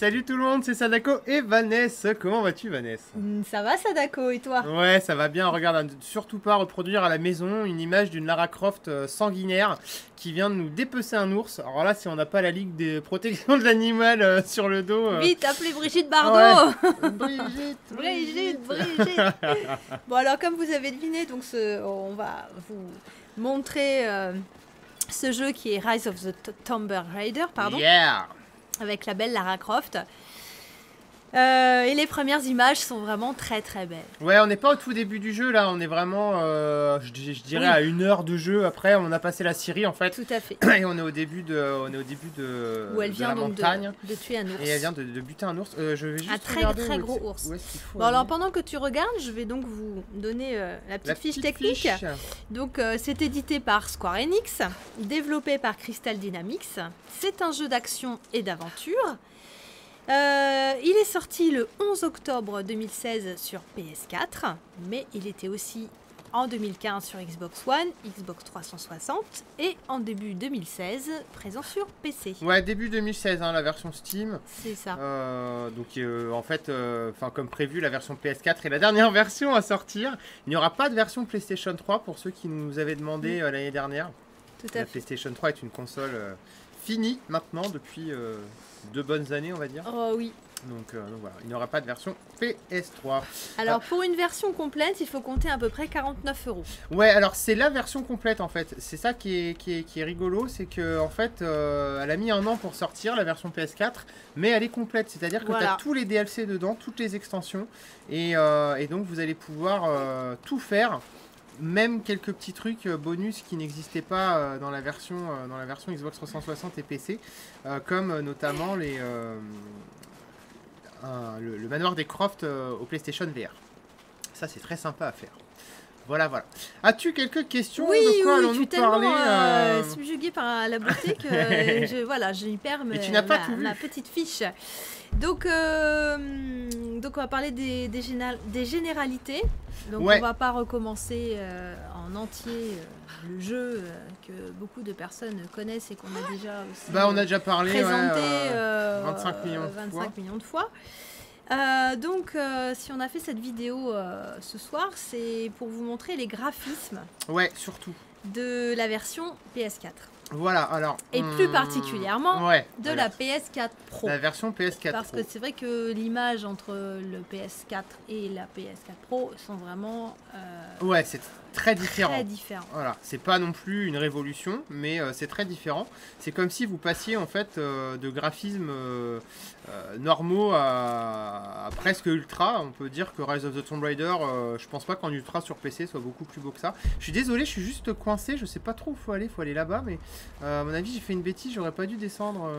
Salut tout le monde, c'est Sadako et Vanessa. Comment vas-tu, Vanessa? Ça va, Sadako, et toi? Ouais, ça va bien. Regarde, ne surtout pas reproduire à la maison une image d'une Lara Croft sanguinaire qui vient de nous dépecer un ours. Alors là, si on n'a pas la Ligue des protections de l'animal sur le dos... Vite, appelez Brigitte Bardot. Ouais. Brigitte, Brigitte, Brigitte. Bon, alors, comme vous avez deviné, donc on va vous montrer ce jeu qui est Rise of the Tomb Raider, pardon. Yeah. Avec la belle Lara Croft. Et les premières images sont vraiment très très belles. Ouais, on n'est pas au tout début du jeu là, on est vraiment, je dirais, oui, à 1 heure de jeu. Après, on a passé la Syrie en fait. Tout à fait. Et on est au début de, où elle vient de la donc montagne. de tuer un ours. Et elle vient de buter un ours. Je vais juste un très regarder très gros ours. Bon, alors pendant que tu regardes, je vais donc vous donner la petite fiche technique. Donc c'est édité par Square Enix, développé par Crystal Dynamics. C'est un jeu d'action et d'aventure. Il est sorti le 11 octobre 2016 sur PS4, mais il était aussi en 2015 sur Xbox One, Xbox 360 et en début 2016 présent sur PC. Ouais, début 2016, hein, la version Steam. C'est ça. Donc en fait, comme prévu, la version PS4 est la dernière version à sortir. Il n'y aura pas de version PlayStation 3 pour ceux qui nous avaient demandé l'année dernière. Tout à fait. La PlayStation 3 est une console finie maintenant depuis 2 bonnes années, on va dire. Oh oui. Donc voilà, il n'y aura pas de version PS3. Alors pour une version complète, il faut compter à peu près 49 €. Ouais, alors c'est la version complète en fait. C'est ça qui est rigolo, c'est que en fait, elle a mis 1 an pour sortir la version PS4, mais elle est complète. C'est-à-dire que voilà, tu as tous les DLC dedans, toutes les extensions, et donc vous allez pouvoir tout faire. Même quelques petits trucs bonus qui n'existaient pas dans la version Xbox 360 et PC, comme notamment le manoir des Croft au PlayStation VR. Ça, c'est très sympa à faire. Voilà, voilà. As-tu quelques questions? Oui, de quoi oui, allons-nous parler? Je suis subjuguée par la beauté que j'y perds ma petite fiche. Donc on va parler des généralités. Donc on va pas recommencer en entier le jeu que beaucoup de personnes connaissent et qu'on a déjà aussi on a déjà parlé, présenté 25 millions de fois. Si on a fait cette vidéo ce soir, c'est pour vous montrer les graphismes. Ouais, surtout. De la version PS4. Voilà, alors... Et plus particulièrement de la PS4 Pro. La version PS4 Parce que c'est vrai que l'image entre le PS4 et la PS4 Pro sont vraiment... ouais, c'est très différent. Très différent. Voilà, c'est pas non plus une révolution, mais c'est très différent. C'est comme si vous passiez en fait de graphismes normaux à presque ultra. On peut dire que Rise of the Tomb Raider, je pense pas qu'en ultra sur PC soit beaucoup plus beau que ça. Je suis désolé, je suis juste coincé, je sais pas trop où faut aller là-bas, mais à mon avis j'ai fait une bêtise, j'aurais pas dû descendre.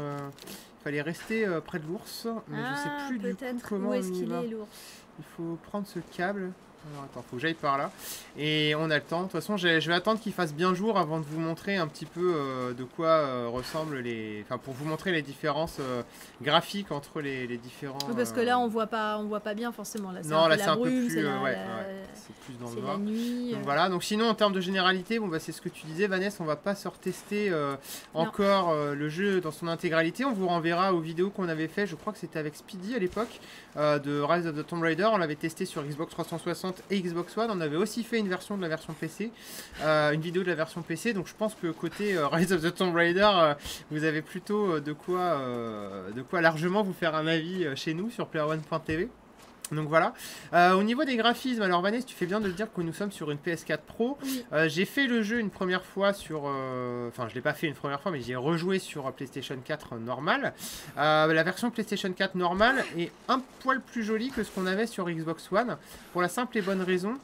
Il fallait rester près de l'ours, mais je sais plus du coup comment où est-ce on y qu'il va. est, l'ours? Il faut prendre ce câble. Alors attends, faut que j'aille par là. Et on a le temps. De toute façon, je vais attendre qu'il fasse bien jour avant de vous montrer un petit peu de quoi ressemblent les... Enfin, pour vous montrer les différences graphiques entre les différents... Oui, parce que là, on voit pas bien forcément. Là, non, là c'est un peu brume, plus... c'est plus dans le noir. C'est la nuit. Donc voilà. Donc sinon, en termes de généralité, c'est ce que tu disais, Vanessa, on va pas se retester encore le jeu dans son intégralité. On vous renverra aux vidéos qu'on avait fait. Je crois que c'était avec Speedy à l'époque de Rise of the Tomb Raider. On l'avait testé sur Xbox 360 et Xbox One. On avait aussi fait une version de la version PC, une vidéo de la version PC, donc je pense que côté Rise of the Tomb Raider, vous avez plutôt de quoi largement vous faire un avis chez nous sur playerone.tv. Donc voilà. Au niveau des graphismes, alors Vanessa, tu fais bien de le dire que nous sommes sur une PS4 Pro. Oui. J'ai fait le jeu une première fois sur... Enfin, je l'ai pas fait une première fois, mais j'ai rejoué sur PlayStation 4 normale. La version PlayStation 4 normale est un poil plus jolie que ce qu'on avait sur Xbox One, pour la simple et bonne raison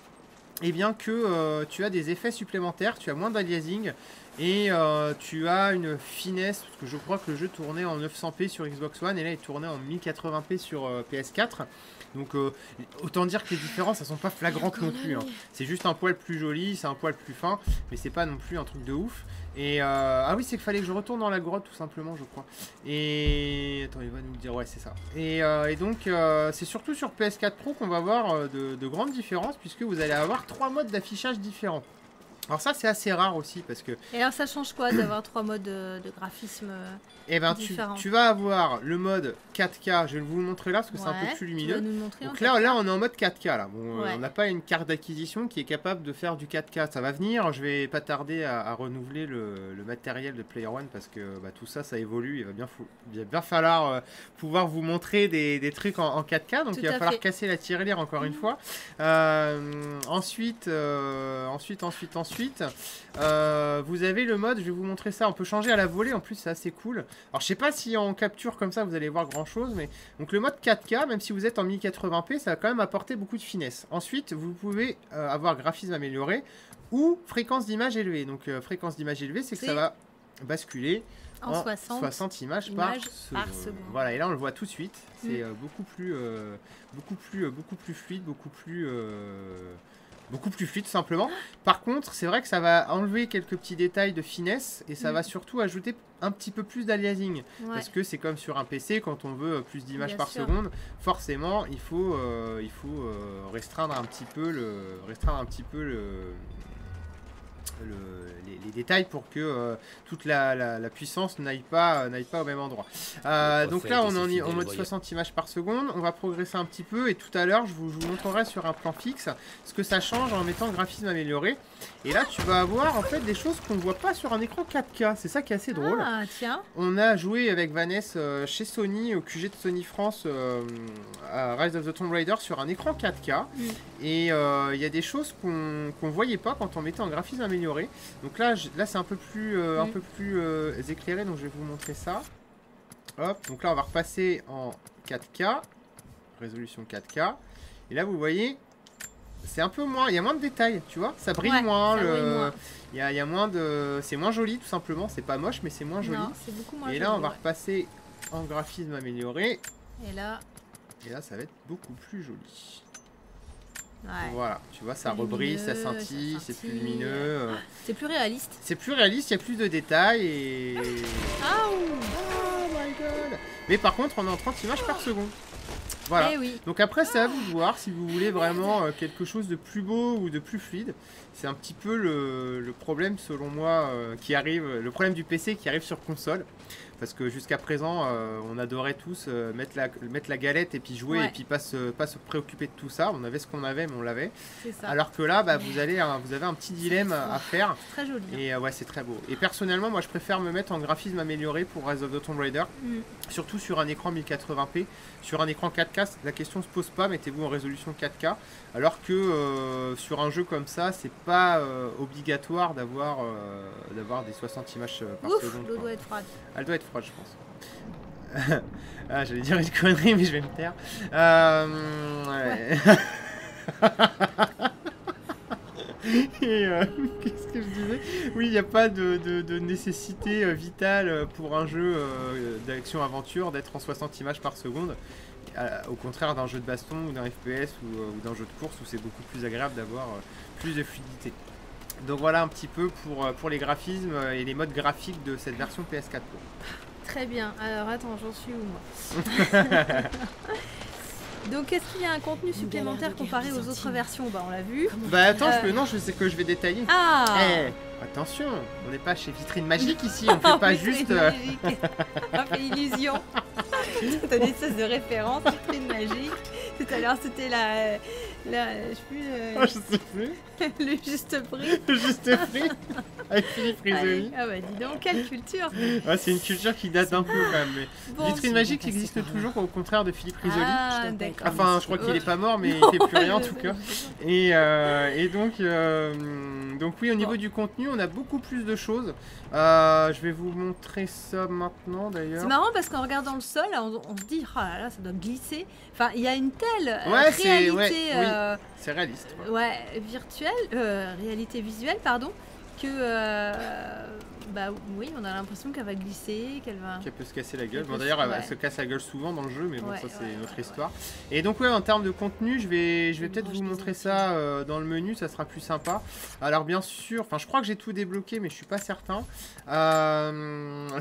bien que tu as des effets supplémentaires, tu as moins d'aliasing et tu as une finesse, parce que je crois que le jeu tournait en 900p sur Xbox One et là il tournait en 1080p sur PS4. Donc autant dire que les différences elles sont pas flagrantes non plus, hein. C'est juste un poil plus joli, c'est un poil plus fin, mais c'est pas non plus un truc de ouf. Et ah oui, c'est qu'il fallait que je retourne dans la grotte tout simplement, je crois. Et attends, il va nous le dire, ouais c'est ça. Et donc c'est surtout sur PS4 Pro qu'on va voir de grandes différences, puisque vous allez avoir 3 modes d'affichage différents. Alors ça, c'est assez rare aussi parce que... Et alors, ça change quoi d'avoir 3 modes de graphisme Eh ben, différents? tu vas avoir le mode 4K, je vais vous le montrer là parce que c'est un peu plus lumineux. Donc là, on est en mode 4K là. Bon, on n'a pas une carte d'acquisition qui est capable de faire du 4K. Ça va venir, je vais pas tarder à renouveler le matériel de Player One parce que tout ça, ça évolue. Il va bien falloir pouvoir vous montrer des trucs en 4K. Donc il va falloir casser la tirelire encore une fois. Ensuite, vous avez le mode, je vais vous montrer ça, on peut changer à la volée, en plus c'est assez cool. Alors je sais pas si en capture comme ça vous allez voir grand chose, mais donc le mode 4K, même si vous êtes en 1080p, ça va quand même apporter beaucoup de finesse. Ensuite, vous pouvez avoir graphisme amélioré ou fréquence d'image élevée. Donc fréquence d'image élevée, c'est que ça va basculer en 60 images par seconde. Voilà, et là on le voit tout de suite, c'est beaucoup plus fluide, beaucoup plus fluide tout simplement. Par contre, c'est vrai que ça va enlever quelques petits détails de finesse et ça va surtout ajouter un petit peu plus d'aliasing. Parce que c'est comme sur un PC, quand on veut plus d'images par seconde, forcément il faut restreindre un petit peu les détails pour que toute la puissance n'aille pas au même endroit. Donc là on est en mode 60 images par seconde, on va progresser un petit peu et tout à l'heure je vous montrerai sur un plan fixe ce que ça change en mettant le graphisme amélioré. Et là tu vas avoir en fait des choses qu'on ne voit pas sur un écran 4K, c'est ça qui est assez drôle. Ah tiens. On a joué avec Vanessa chez Sony, au QG de Sony France, à Rise of the Tomb Raider sur un écran 4K. Et il y a des choses qu'on voyait pas quand on mettait en graphisme amélioré. Donc là c'est un peu plus éclairé, donc je vais vous montrer ça. Hop, donc là on va repasser en 4K, résolution 4K. Et là vous voyez, c'est un peu moins, il y a moins de détails, tu vois, ça brille moins, il y a moins de, c'est moins joli tout simplement, c'est pas moche mais c'est moins joli. Non, c'est beaucoup moins joli. Et là on va repasser en graphisme amélioré. Et là ça va être beaucoup plus joli. Voilà, tu vois, ça rebrille, ça scintille, c'est plus lumineux. C'est plus réaliste. C'est plus réaliste, il y a plus de détails et... Oh my god. Mais par contre, on est en 30 images par seconde. Voilà. Donc après, c'est à vous de voir si vous voulez vraiment quelque chose de plus beau ou de plus fluide. C'est un petit peu le problème, selon moi, qui arrive, le problème du PC qui arrive sur console. Parce que jusqu'à présent, on adorait tous mettre la galette et puis jouer et puis pas se préoccuper de tout ça. On avait ce qu'on avait, mais on l'avait. Alors que là, vous avez un petit dilemme à faire. C'est très joli. Et ouais, c'est très beau. Et personnellement, moi, je préfère me mettre en graphisme amélioré pour Rise of the Tomb Raider. Surtout sur un écran 1080p. Sur un écran 4K, la question se pose pas. Mettez-vous en résolution 4K. Alors que sur un jeu comme ça, c'est pas obligatoire d'avoir des 60 images par seconde. L'eau doit être froide. Elle doit être froide, je pense. J'allais dire une connerie, mais je vais me taire. Et qu'est-ce que je disais? Oui, il n'y a pas de nécessité vitale pour un jeu d'action-aventure d'être en 60 images par seconde. Au contraire d'un jeu de baston ou d'un FPS ou d'un jeu de course où c'est beaucoup plus agréable d'avoir plus de fluidité. Donc voilà un petit peu pour les graphismes et les modes graphiques de cette version PS4 Pro. Très bien, alors attends, j'en suis où moi? Donc est-ce qu'il y a un contenu supplémentaire comparé aux autres versions? On l'a vu. Attends, je sais que je vais détailler. Attention, on n'est pas chez Vitrine Magique ici, on fait pas juste... On fait illusion. T'as des espèces de référence, Vitrine Magique. Tout à l'heure c'était je sais plus. Le juste prix. Le juste prix avec Philippe Risoli. Ah bah dis donc, quelle culture. C'est une culture qui date un peu quand même. Mais Vitrine Magique existe toujours au contraire de Philippe Risoli. Enfin, je crois qu'il est pas mort, mais il fait plus rien en tout cas. Et donc oui, au niveau du contenu, on a beaucoup plus de choses. Je vais vous montrer ça maintenant d'ailleurs. C'est marrant parce qu'en regardant le sol, on se dit, oh là là, ça doit glisser. Enfin, il y a une telle réalité... c'est réaliste. Virtuelle, réalité visuelle, pardon, que Bah oui, on a l'impression qu'elle va glisser, qu'elle peut se casser la gueule. Bon d'ailleurs elle se casse la gueule souvent dans le jeu, mais bon ça c'est une autre histoire. Et donc ouais, en termes de contenu, je vais peut-être vous montrer ça dans le menu, ça sera plus sympa. Alors bien sûr, enfin je crois que j'ai tout débloqué, mais je suis pas certain.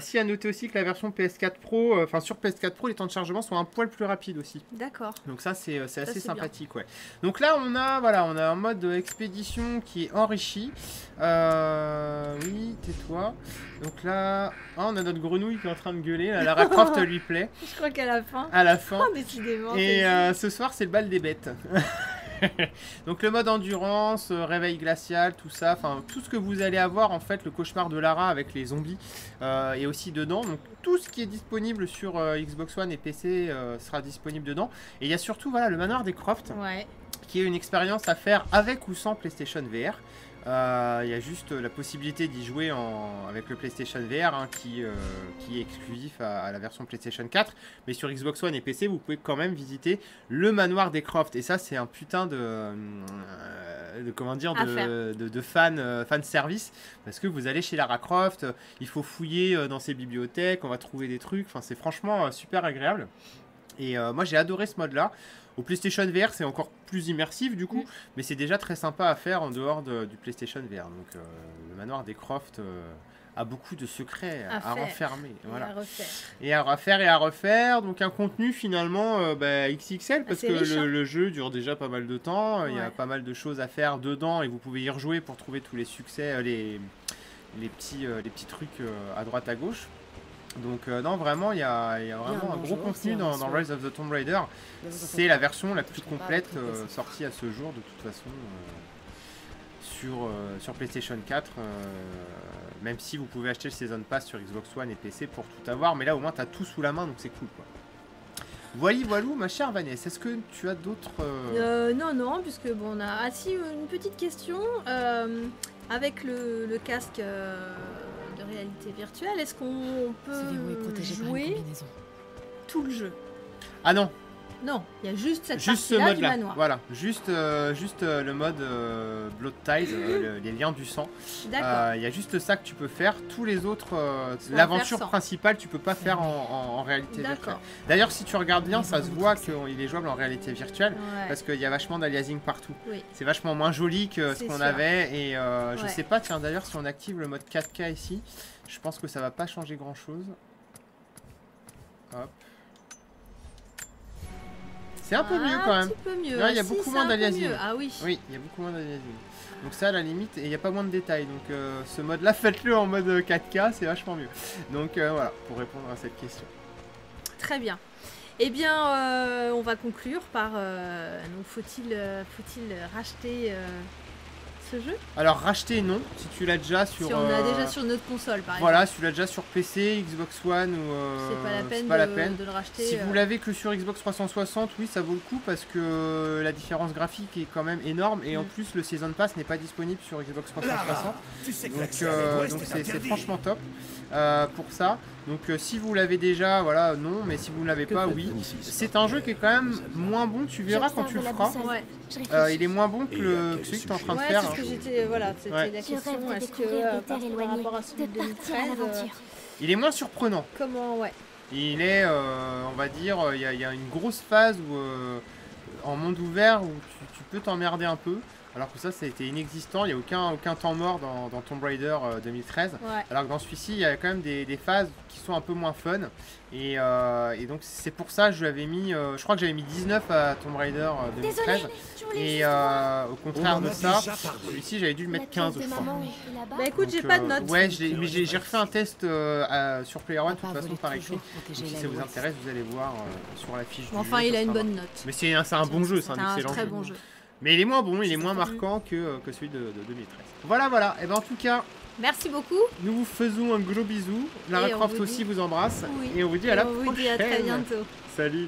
Si à noter aussi que la version PS4 Pro, enfin sur PS4 Pro, les temps de chargement sont un poil plus rapides aussi. D'accord. Donc ça c'est assez sympathique, ouais. Donc là on a un mode expédition qui est enrichi. Oui, tais-toi. Donc là, on a notre grenouille qui est en train de gueuler. Là, Lara Croft lui plaît. Je crois qu'à la fin. À la fin. Oh, décidément. Et ce soir, c'est le bal des bêtes. Donc le mode endurance, réveil glacial, tout ça, enfin tout ce que vous allez avoir en fait, le cauchemar de Lara avec les zombies est aussi dedans. Donc tout ce qui est disponible sur Xbox One et PC sera disponible dedans. Et il y a surtout voilà le manoir des Croft, qui est une expérience à faire avec ou sans PlayStation VR. Il y a juste la possibilité d'y jouer avec le PlayStation VR hein, qui est exclusif à la version PlayStation 4. Mais sur Xbox One et PC, vous pouvez quand même visiter le manoir des Croft. Et ça, c'est un putain de fan service. Parce que vous allez chez Lara Croft, il faut fouiller dans ses bibliothèques, on va trouver des trucs. Enfin, c'est franchement super agréable. Et moi, j'ai adoré ce mode-là. Au PlayStation VR, c'est encore plus immersif du coup, mais c'est déjà très sympa à faire en dehors du PlayStation VR. Donc le manoir des Croft a beaucoup de secrets à renfermer. Voilà. Et à refaire. Donc un contenu finalement XXL, parce que le jeu dure déjà pas mal de temps. Il y a pas mal de choses à faire dedans et vous pouvez y rejouer pour trouver tous les succès, les petits trucs à droite à gauche. Donc non, vraiment, il y a vraiment un gros contenu dans Rise of the Tomb Raider. C'est la version la plus complète sortie à ce jour, de toute façon, sur PlayStation 4. Même si vous pouvez acheter le Season Pass sur Xbox One et PC pour tout avoir. Mais là, au moins, tu as tout sous la main, donc c'est cool, quoi. Voilou, ma chère Vanessa, est-ce que tu as d'autres... Non, puisque bon, on a... Ah si, une petite question. Avec le casque... de réalité virtuelle, est-ce qu'on peut jouer tout le jeu? Ah non. Non, il y a juste cette partie-là du manoir. Voilà, juste le mode Blood Ties, les liens du sang. D'accord. Il y a juste ça que tu peux faire. Tous les autres, l'aventure principale, tu peux pas faire en réalité virtuelle. D'ailleurs, si tu regardes bien, ça se voit qu'il est jouable en réalité virtuelle, parce qu'il y a vachement d'aliasing partout. Oui. C'est vachement moins joli que ce qu'on avait. Et je sais pas, tiens, d'ailleurs, si on active le mode 4K ici, je pense que ça va pas changer grand-chose. Hop. C'est un peu mieux quand même. Il y a beaucoup moins d'aliasing. Ah oui. Oui, il y a beaucoup moins d'aliasing. Donc ça à la limite, et il n'y a pas moins de détails. Donc ce mode là, faites-le en mode 4K, c'est vachement mieux. Donc voilà, pour répondre à cette question. Très bien. Eh bien, on va conclure par... donc faut-il racheter ce jeu? Alors racheter non, si tu l'as déjà sur... Si on l'a déjà sur notre console par exemple. Voilà, si tu l'as déjà sur PC, Xbox One ou... c'est pas la peine de le racheter. Si vous l'avez que sur Xbox 360, oui ça vaut le coup parce que la différence graphique est quand même énorme et en plus le Season Pass n'est pas disponible sur Xbox 360. Donc c'est franchement top pour ça. Donc si vous l'avez déjà, voilà, non, mais si vous ne l'avez pas, oui. C'est un jeu qui est quand même moins bon, tu verras quand tu le feras. Il est moins bon que celui que tu es en train de faire. C'était la question, est-ce que par rapport à celui de 2013, il est moins surprenant. Comment, Il est, on va dire, il y a une grosse phase où, en monde ouvert où tu peux t'emmerder un peu. Alors que ça a été inexistant, il n'y a aucun temps mort dans Tomb Raider 2013. Alors que dans celui-ci, il y a quand même des phases qui sont un peu moins fun. Et donc c'est pour ça que je lui avais mis, je crois que j'avais mis 19 à Tomb Raider 2013. Et au contraire de ça, celui-ci j'avais dû le mettre 15 je crois. Bah écoute, j'ai pas de notes. Ouais, mais j'ai refait un test sur Player One de toute façon par écrit. Donc si ça vous intéresse, vous allez voir sur la fiche du jeu. Enfin, il a une bonne note. Mais c'est un bon jeu, c'est un excellent jeu. C'est un très bon jeu. Mais il est moins bon, il est moins marquant que celui de 2013. Voilà. Et ben en tout cas, merci beaucoup. Nous vous faisons un gros bisou. Lara Croft aussi vous embrasse. Oui. Et on vous dit à la prochaine. On vous dit à très bientôt. Salut.